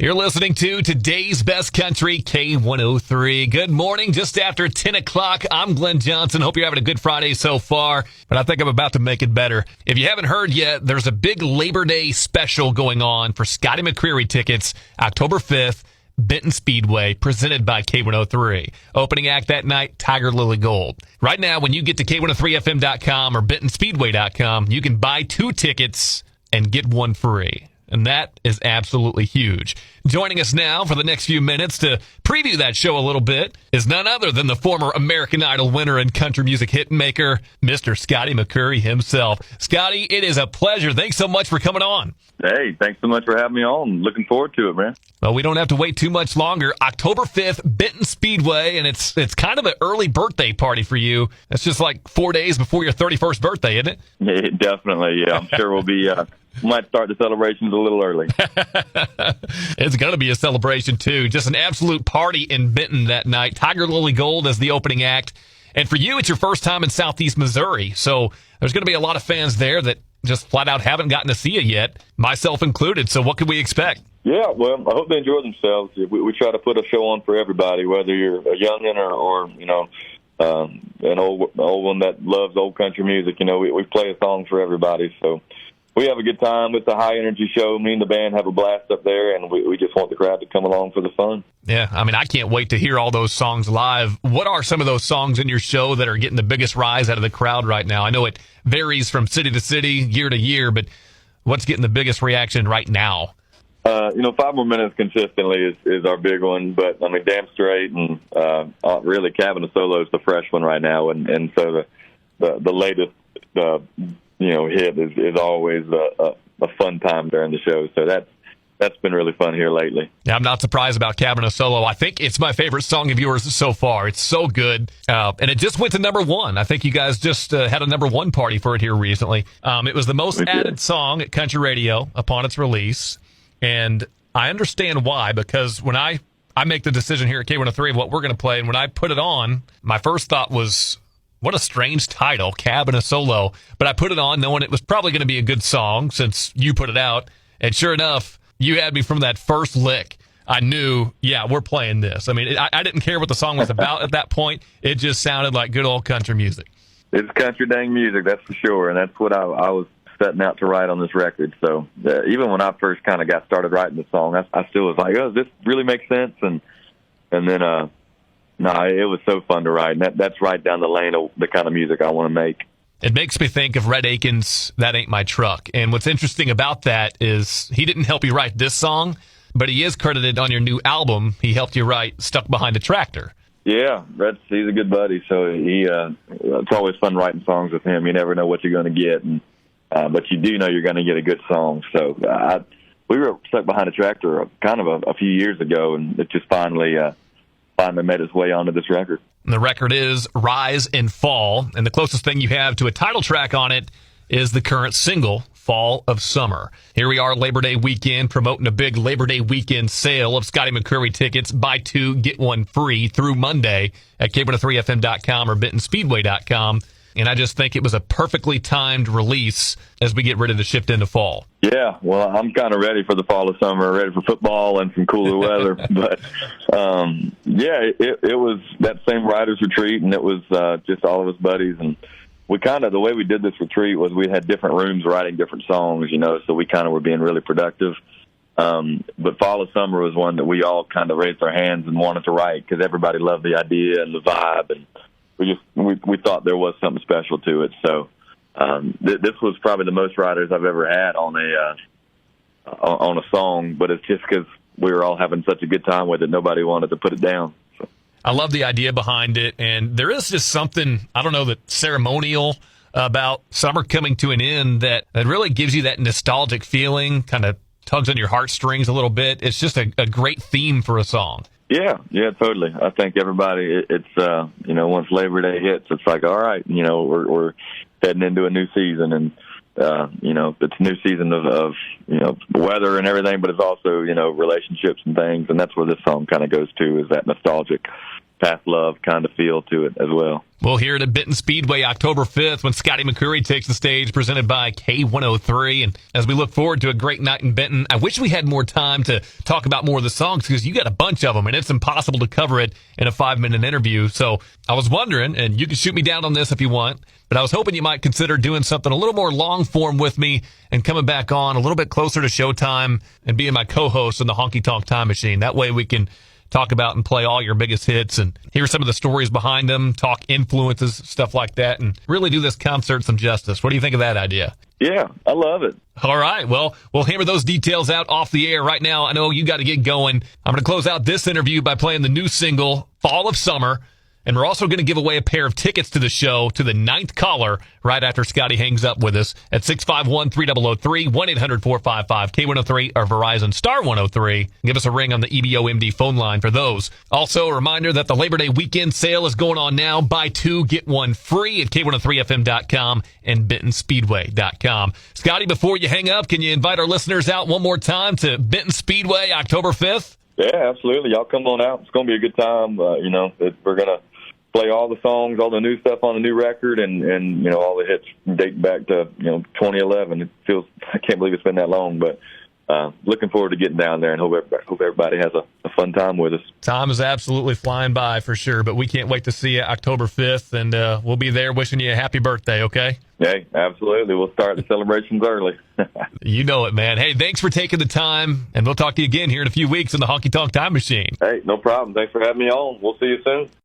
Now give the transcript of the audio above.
You're listening to today's best country, K103. Good morning, just after 10 o'clock. I'm Glen Johnson. Hope you're having a good Friday so far, but I think I'm about to make it better. If you haven't heard yet, there's a big Labor Day special going on for Scotty McCreery tickets, October 5th, Benton Speedway, presented by K103. Opening act that night, Tiger Lily Gold. Right now, when you get to K103FM.com or BentonSpeedway.com, you can buy 2 tickets and get 1 free. And that is absolutely huge. Joining us now for the next few minutes to preview that show a little bit is none other than the former American Idol winner and country music hit maker, Mr. Scotty McCreery himself. Scotty, it is a pleasure. Thanks so much for coming on. Hey, thanks so much for having me on. Looking forward to it, man. Well, we don't have to wait too much longer. October 5th, Benton Speedway, and it's kind of an early birthday party for you. It's just like 4 days before your 31st birthday, isn't it? Yeah, definitely, yeah. I'm sure we'll be... might start the celebrations a little early. It's going to be a celebration, too. Just an absolute party in Benton that night. Tiger Lily Gold as the opening act. And for you, it's your first time in Southeast Missouri. So there's going to be a lot of fans there that just flat out haven't gotten to see you yet, myself included. So what can we expect? Yeah, well, I hope they enjoy themselves. We try to put a show on for everybody, whether you're a youngin' or an old one that loves old country music. We play a song for everybody. So we have a good time. It's a high-energy show. Me and the band have a blast up there, and we just want the crowd to come along for the fun. Yeah, I mean, I can't wait to hear all those songs live. What are some of those songs in your show that are getting the biggest rise out of the crowd right now? I know it varies from city to city, year to year, but what's getting the biggest reaction right now? 5 More Minutes consistently is our big one, but, I mean, Damn Straight and really Cabin of Solo is the fresh one right now, and so the latest hit is always a fun time during the show. So that's been really fun here lately. Yeah, I'm not surprised about Cabin of Solo. I think it's my favorite song of yours so far. It's so good. And it just went to number 1. I think you guys just had a number 1 party for it here recently. It was the most added song at country radio upon its release. And I understand why, because when I make the decision here at K103 of what we're going to play, and when I put it on, my first thought was, what a strange title, Cabin of Solo. But I put it on knowing it was probably going to be a good song since you put it out. And sure enough, you had me from that first lick. I knew, yeah, we're playing this. I mean, I didn't care what the song was about at that point. It just sounded like good old country music. It's country dang music, that's for sure. And that's what I was setting out to write on this record. So even when I first kind of got started writing the song, I still was like, oh, does this really make sense? And then, no, it was so fun to write. And that's right down the lane of the kind of music I want to make. It makes me think of Red Aiken's That Ain't My Truck. And what's interesting about that is he didn't help you write this song, but he is credited on your new album. He helped you write Stuck Behind a Tractor. Yeah, he's a good buddy. So it's always fun writing songs with him. You never know what you're going to get, but you do know you're going to get a good song. So we were Stuck Behind a Tractor kind of a few years ago, and it just finally made its way onto this record. And the record is Rise and Fall, and the closest thing you have to a title track on it is the current single, Fall of Summer. Here we are, Labor Day weekend, promoting a big Labor Day weekend sale of Scotty McCreery tickets. Buy 2, get 1 free through Monday at K103FM.com or BentonSpeedway.com. And I just think it was a perfectly timed release as we get ready to shift into fall. Yeah, well, I'm kind of ready for the fall of summer, ready for football and some cooler weather. But, it was that same writer's retreat, and it was just all of us buddies. And the way we did this retreat was we had different rooms writing different songs, so we kind of were being really productive. But Fall of Summer was one that we all kind of raised our hands and wanted to write because everybody loved the idea and the vibe, and we thought there was something special to it. So this was probably the most writers I've ever had on a song, but it's just because we were all having such a good time with it, nobody wanted to put it down. So. I love the idea behind it, and there is just something, I don't know, that ceremonial about summer coming to an end that really gives you that nostalgic feeling, kind of tugs on your heartstrings a little bit. It's just a great theme for a song. Yeah, totally. I think everybody, it's once Labor Day hits, it's like, all right, we're heading into a new season, and it's a new season of weather and everything, but it's also relationships and things, and that's where this song kind of goes to, is that nostalgic past love kind of feel to it as well. We'll hear it at Benton Speedway October 5th when Scotty McCreery takes the stage, presented by K103. And as we look forward to a great night in Benton, I wish we had more time to talk about more of the songs because you got a bunch of them, and it's impossible to cover it in a 5-minute interview. So I was wondering, and you can shoot me down on this if you want, but I was hoping you might consider doing something a little more long form with me and coming back on a little bit closer to showtime and being my co-host in the Honky Tonk Time Machine. That way we can talk about and play all your biggest hits and hear some of the stories behind them, talk influences, stuff like that, and really do this concert some justice. What do you think of that idea? Yeah, I love it. All right. Well, we'll hammer those details out off the air right now. I know you got to get going. I'm going to close out this interview by playing the new single, Fall of Summer. And we're also going to give away a pair of tickets to the show to the 9th caller right after Scotty hangs up with us at 651-3003, 1-800-455-K103, or Verizon star 103. Give us a ring on the EBOMD phone line for those. Also, a reminder that the Labor Day weekend sale is going on now. Buy 2, get 1 free at K103FM.com and BentonSpeedway.com. Scotty, before you hang up, can you invite our listeners out one more time to Benton Speedway October 5th? Yeah, absolutely. Y'all come on out. It's going to be a good time. We're going to play all the songs, all the new stuff on the new record, and all the hits date back to 2011. It feels, I can't believe it's been that long, but looking forward to getting down there and hope everybody has a fun time with us. Time is absolutely flying by for sure, but we can't wait to see you October 5th, and we'll be there wishing you a happy birthday, okay? Hey, absolutely. We'll start the celebrations early. You know it, man. Hey, thanks for taking the time, and we'll talk to you again here in a few weeks in the Honky Tonk Time Machine. Hey, no problem. Thanks for having me on. We'll see you soon.